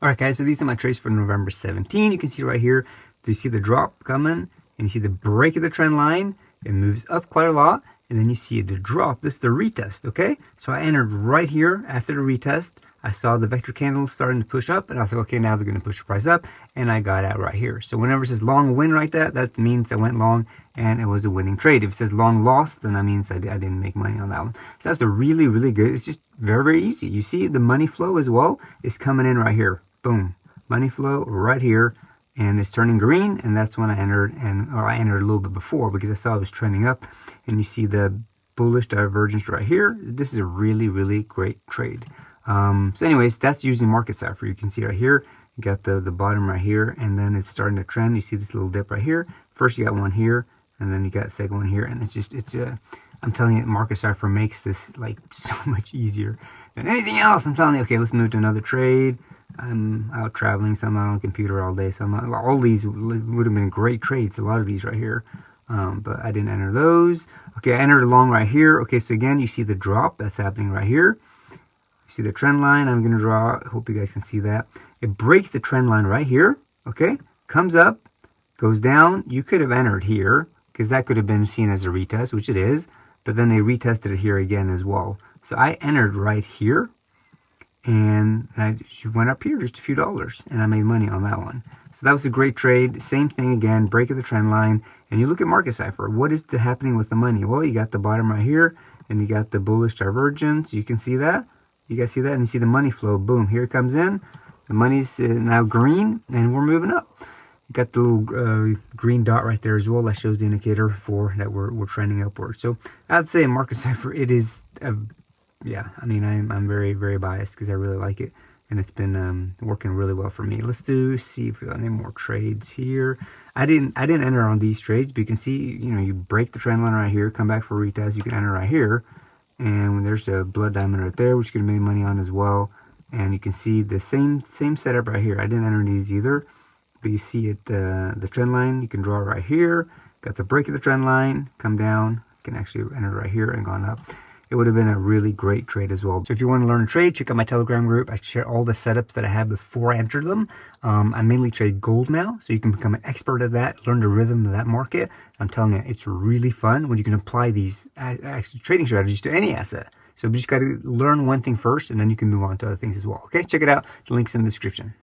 All right, guys, so these are my trades for November 17. You can see right here, do you see the drop coming? And you see the break of the trend line. It moves up quite a lot. And then you see the drop. This is the retest, okay? So I entered right here after the retest. I saw the vector candle starting to push up. And I was like, okay, now they're going to push the price up. And I got out right here. So whenever it says long win like that, that means I went long and it was a winning trade. If it says long loss, then that means I didn't make money on that one. So that's a really, really good. It's just very, very easy. You see the money flow as well is coming in right here. Boom, money flow right here, and it's turning green, and that's when I entered, or I entered a little bit before because I saw it was trending up. And you see the bullish divergence right here. This is a really, really great trade. So anyways, that's using Market Cipher. You can see right here, you got the bottom right here, and then it's starting to trend. You see this little dip right here. First you got one here, and then you got the second one here, and I'm telling you, Market Cipher makes this like so much easier than anything else. I'm telling you. Okay, let's move to another trade. I'm out traveling, so I'm out on the computer all day. So all these would have been great trades, a lot of these right here. But I didn't enter those. Okay, I entered along right here. Okay, so again, you see the drop that's happening right here. You see the trend line I'm going to draw. I hope you guys can see that. It breaks the trend line right here. Okay, comes up, goes down. You could have entered here because that could have been seen as a retest, which it is. But then they retested it here again as well. So I entered right here. And I went up here just a few dollars, and I made money on that one. So that was a great trade. Same thing again, break of the trend line. And you look at Market Cipher. What is happening with the money? Well, you got the bottom right here, and you got the bullish divergence. You can see that. You guys see that? And you see the money flow. Boom, here it comes in. The money's now green, and we're moving up. You got the little green dot right there as well. That shows the indicator for that we're trending upward. So I'd say Market Cipher, it is yeah, I mean, I'm very, very biased because I really like it, and it's been working really well for me. Let's see if we got any more trades here. I didn't enter on these trades, but you can see, you know, you break the trend line right here, come back for a retest, you can enter right here, and when there's a blood diamond right there, which you can make money on as well. And you can see the same setup right here. I didn't enter these either, but you see it, the trend line, you can draw right here. Got the break of the trend line, come down, you can actually enter right here and gone up. It would have been a really great trade as well. So if you want to learn to trade, check out my Telegram group. I share all the setups that I have before I enter them. I mainly trade gold now, so you can become an expert at that, learn the rhythm of that market. I'm telling you, it's really fun when you can apply these trading strategies to any asset. So we just got to learn one thing first, and then you can move on to other things as well. Okay, check it out. The link's in the description.